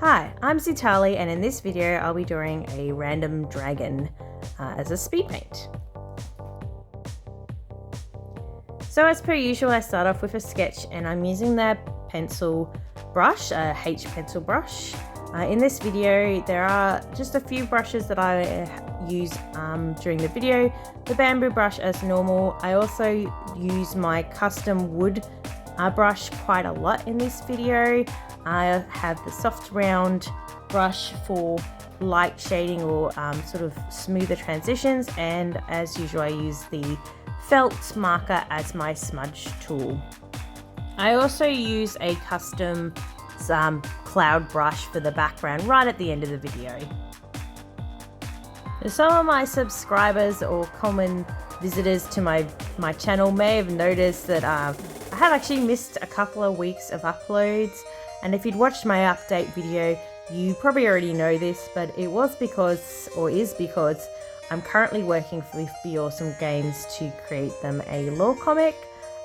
Hi, I'm Ztarli, and in this video I'll be doing a random dragon as a speed paint. So as per usual, I start off with a sketch and I'm using the pencil brush, a H pencil brush. In this video there are just a few brushes that I use during the video. The bamboo brush as normal. I also use my custom wood brush quite a lot in this video. I have the soft round brush for light shading or sort of smoother transitions, and as usual I use the felt marker as my smudge tool. I also use a custom cloud brush for the background right at the end of the video. Some of my subscribers or common visitors to my channel may have noticed that I have actually missed a couple of weeks of uploads. And if you'd watched my update video, you probably already know this, but it was because, or is because, I'm currently working with Be Awesome Games to create them a lore comic,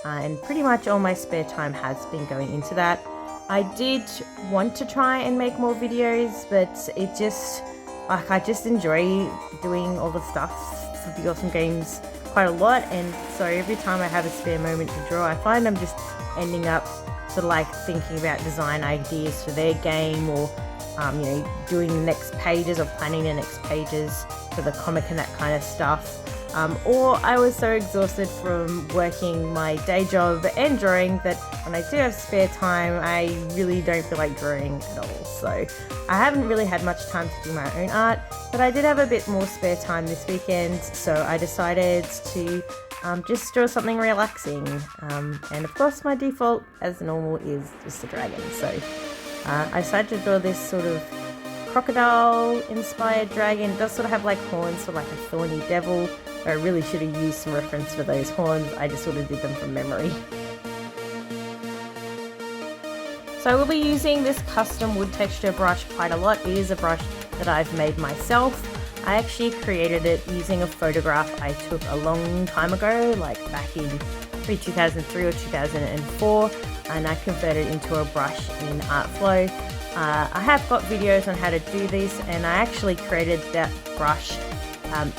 and pretty much all my spare time has been going into that. I did want to try and make more videos, but it just, I just enjoy doing all the stuff for Be Awesome Games quite a lot, and so every time I have a spare moment to draw, I find I'm just ending up sort of like thinking about design ideas for their game, or doing the next pages or planning the next pages for the comic and that kind of stuff. Or I was so exhausted from working my day job and drawing that when I do have spare time, I really don't feel like drawing at all. So I haven't really had much time to do my own art, but I did have a bit more spare time this weekend, so I decided to just draw something relaxing. And of course my default, as normal, is just a dragon. So I decided to draw this sort of crocodile inspired dragon. It does sort of have like horns for like a thorny devil. I really should have used some reference for those horns. I just sort of did them from memory. So I will be using this custom wood texture brush quite a lot. It is a brush that I've made myself. I actually created it using a photograph I took a long time ago, like back in 2003 or 2004, and I converted it into a brush in Artflow. I have got videos on how to do this, and I actually created that brush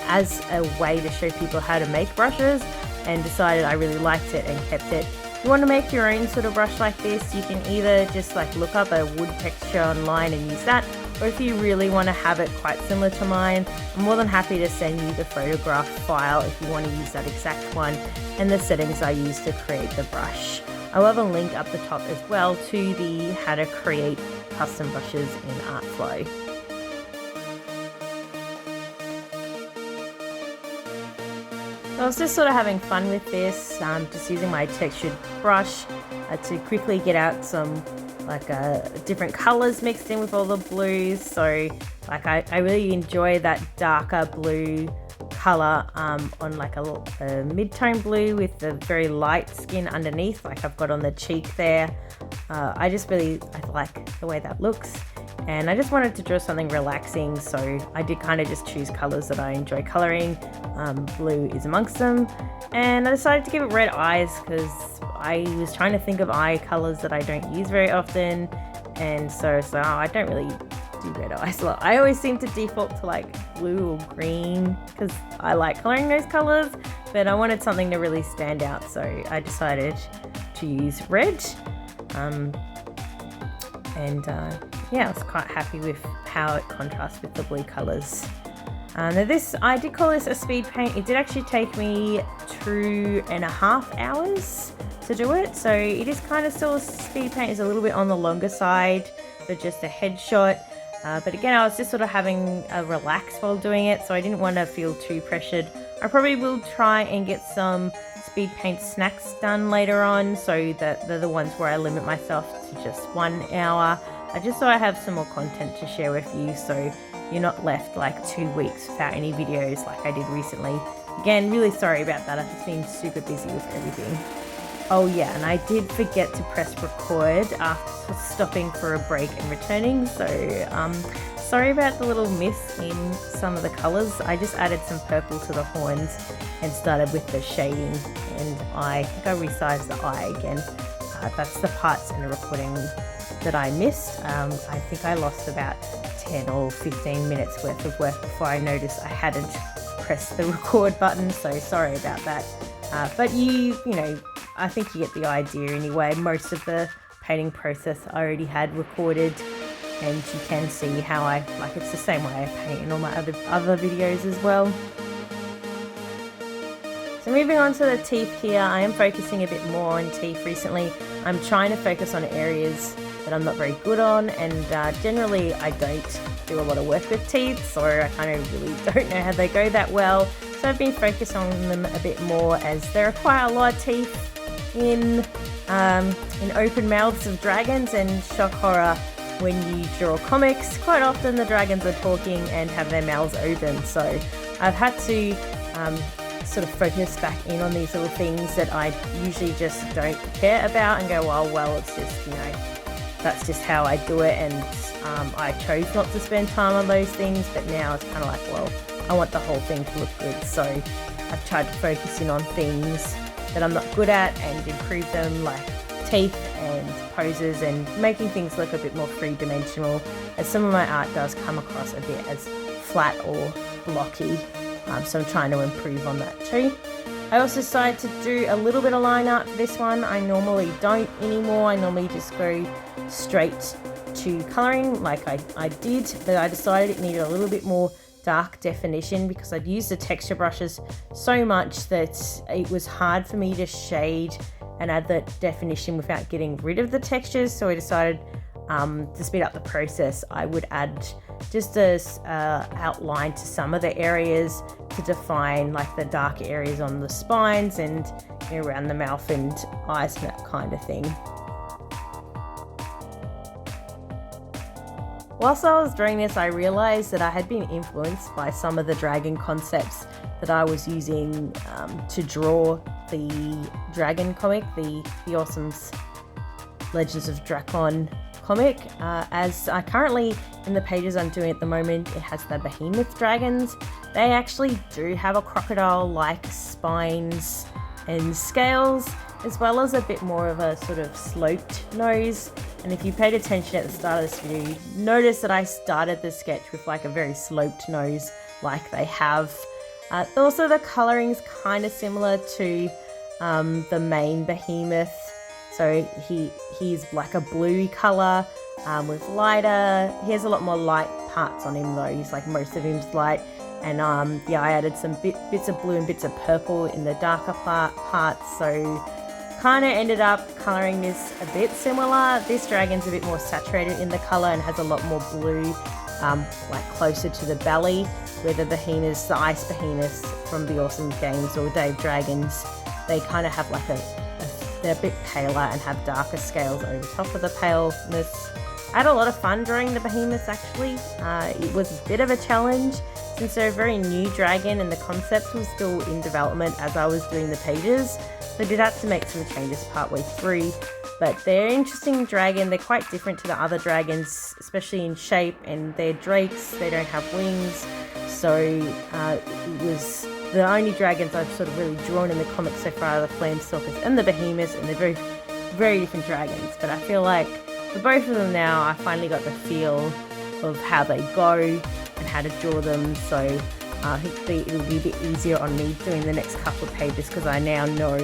as a way to show people how to make brushes, and decided I really liked it and kept it. If you want to make your own sort of brush like this, you can either just like look up a wood texture online and use that, or if you really want to have it quite similar to mine, I'm more than happy to send you the photograph file if you want to use that exact one and the settings I use to create the brush. I'll have a link up the top as well to the how to create custom brushes in Artflow. So I was just sort of having fun with this, just using my textured brush to quickly get out some like different colors mixed in with all the blues. So like I really enjoy that darker blue color on like a mid-tone blue with the very light skin underneath, like I've got on the cheek there. I like the way that looks, and I just wanted to draw something relaxing, so I did kind of just choose colors that I enjoy coloring. Blue is amongst them, and I decided to give it red eyes because I was trying to think of eye colors that I don't use very often, and so I don't really do red eyes a lot. I always seem to default to like blue or green because I like coloring those colors, but I wanted something to really stand out, so I decided to use red. Yeah, I was quite happy with how it contrasts with the blue colors. Now I did call this a speed paint. It did actually take me 2.5 hours to do it, so it is kind of still a speed paint. Is a little bit on the longer side for just a headshot, but again I was just sort of having a relax while doing it, so I didn't want to feel too pressured. I probably will try and get some speed paint snacks done later on, so that they're the ones where I limit myself to just 1 hour. Just so I have some more content to share with you, so you're not left like 2 weeks without any videos like I did recently. Again, really sorry about that. I've just been super busy with everything. Oh yeah, and I did forget to press record after stopping for a break and returning, so sorry about the little miss in some of the colors. I just added some purple to the horns and started with the shading, and I think I resized the eye again. That's the parts in the recording that I missed. I think I lost about 10 or 15 minutes worth of work before I noticed I hadn't pressed the record button, so sorry about that. But you know, I think you get the idea anyway. Most of the painting process I already had recorded, and you can see how it's the same way I paint in all my other videos as well. So moving on to the teeth here, I am focusing a bit more on teeth recently. I'm trying to focus on areas that I'm not very good on, and generally I don't do a lot of work with teeth, so I kind of really don't know how they go that well. So I've been focused on them a bit more, as there are quite a lot of teeth in open mouths of dragons, and shock horror, when you draw comics, quite often the dragons are talking and have their mouths open. So I've had to sort of focus back in on these little things that I usually just don't care about and go, oh well, it's just, you know, that's just how I do it, and I chose not to spend time on those things, but now it's kind of like, well, I want the whole thing to look good, so I've tried to focus in on things that I'm not good at and improve them, like teeth and poses, and making things look a bit more three-dimensional, as some of my art does come across a bit as flat or blocky. So I'm trying to improve on that too. I also decided to do a little bit of line art for this one. I normally don't anymore. I normally just go straight to colouring like I did, but I decided it needed a little bit more dark definition because I'd used the texture brushes so much that it was hard for me to shade and add that definition without getting rid of the textures. So I decided to speed up the process, I would add just a outline to some of the areas to define like the dark areas on the spines and, you know, around the mouth and eyes and that kind of thing. Whilst I was doing this, I realised that I had been influenced by some of the dragon concepts that I was using to draw the dragon comic, the Awesome's Legends of Drakon comic. As I currently, in the pages I'm doing at the moment, it has the behemoth dragons. They actually do have a crocodile-like spines and scales, as well as a bit more of a sort of sloped nose. And if you paid attention at the start of this video, you notice that I started the sketch with like a very sloped nose like they have. Also the coloring's kind of similar to the main behemoth. So he's like a bluey colour with lighter. He has a lot more light parts on him though. He's like, most of him's light. And yeah, I added some bits of blue and bits of purple in the darker parts. So kind of ended up colouring this a bit similar. This dragon's a bit more saturated in the colour and has a lot more blue, like closer to the belly, where the behemoths, the ice behemoths from the Awesome Games or Dave Dragons, they kind of have like they're a bit paler and have darker scales over top of the paleness. I had a lot of fun drawing the behemoths actually. It was a bit of a challenge since they're a very new dragon and the concept was still in development as I was doing the pages. So I did have to make some changes partway through, but they're an interesting dragon. They're quite different to the other dragons, especially in shape, and they're drakes, they don't have wings. So it was the only dragons I've sort of really drawn in the comics so far are the Flamestalkers and the Behemoths, and they're very, very different dragons. But I feel like for both of them now, I finally got the feel of how they go and how to draw them. So I think it'll be a bit easier on me doing the next couple of pages because I now know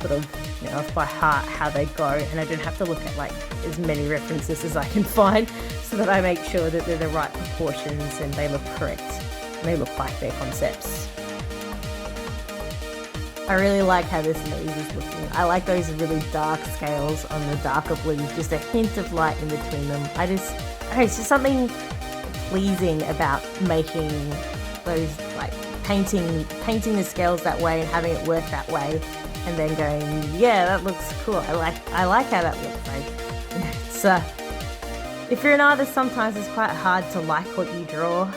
sort of, you know, off by heart how they go, and I don't have to look at like as many references as I can find, so that I make sure that they're the right proportions and they look correct and they look like their concepts. I really like how this nose is looking. I like those really dark scales on the darker blue, just a hint of light in between them. It's just something pleasing about making those, like painting the scales that way and having it work that way, and then going, yeah, that looks cool. I like how that looks. Like, if you're an artist, sometimes it's quite hard to like what you draw.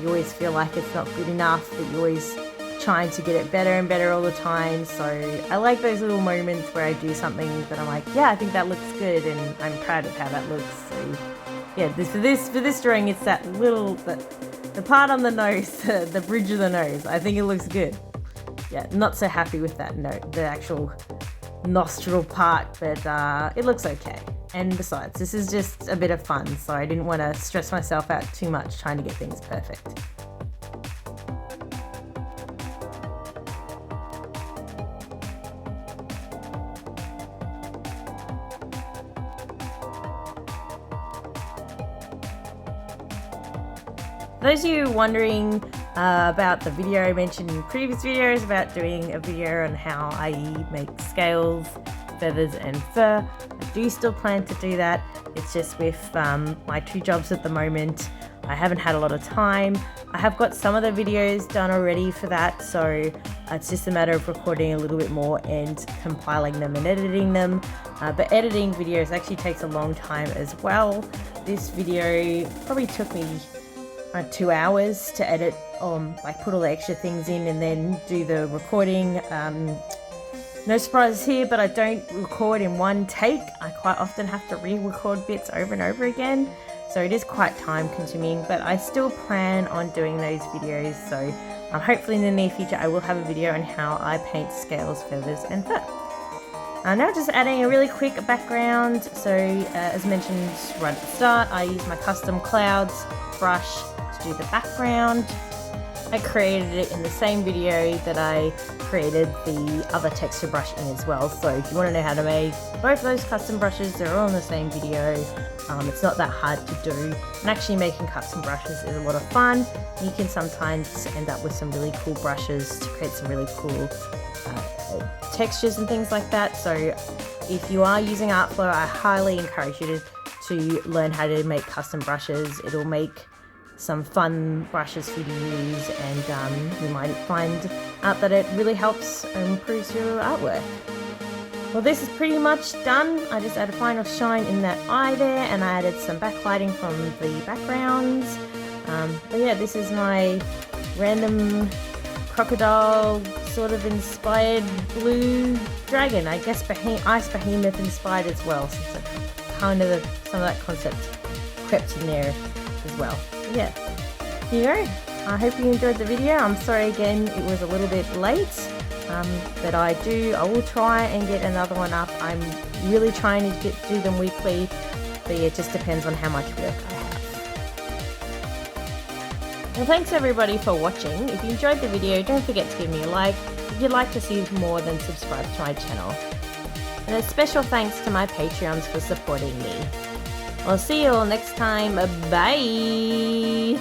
You always feel like it's not good enough, but you're always trying to get it better and better all the time. So I like those little moments where I do something that I'm like, yeah, I think that looks good, and I'm proud of how that looks. So yeah, for this drawing, it's that little the part on the nose, the bridge of the nose. I think it looks good. Yeah, not so happy with that note, the actual nostril part, but it looks okay. And besides, this is just a bit of fun, so I didn't want to stress myself out too much trying to get things perfect. For those of you wondering about the video I mentioned in previous videos about doing a video on how I make scales, feathers and fur, I do still plan to do that. It's just with my 2 jobs at the moment, I haven't had a lot of time. I have got some of the videos done already for that, so it's just a matter of recording a little bit more and compiling them and editing them. But editing videos actually takes a long time as well. This video probably took me 2 hours to edit, like put all the extra things in and then do the recording. No surprises here, but I don't record in one take. I quite often have to re-record bits over and over again, so it is quite time consuming, but I still plan on doing those videos, so hopefully in the near future I will have a video on how I paint scales, feathers and fur. Now just adding a really quick background. So as mentioned right at the start, I use my custom clouds brush to do the background. I created it in the same video that I created the other texture brush in as well. So if you want to know how to make both of those custom brushes, they're all in the same video. It's not that hard to do. And actually making custom brushes is a lot of fun. You can sometimes end up with some really cool brushes to create some really cool textures and things like that. So if you are using Artflow, I highly encourage you to learn how to make custom brushes. It'll make some fun brushes for you to use, and you might find out that it really helps and improves your artwork. Well, this is pretty much done. I just added a final shine in that eye there, and I added some backlighting from the backgrounds. But yeah, this is my random crocodile sort of inspired blue dragon. I guess ice behemoth inspired as well, since it kind of some of that concept crept in there as well. Yeah, here you go. I hope you enjoyed the video. I'm sorry again it was a little bit late, but I will try and get another one up. I'm really trying to do them weekly, but yeah, it just depends on how much work I have. Well, thanks everybody for watching. If you enjoyed the video, don't forget to give me a like if you'd like to see more, then subscribe to my channel. And a special thanks to my Patreons for supporting me. I'll see you all next time. Bye!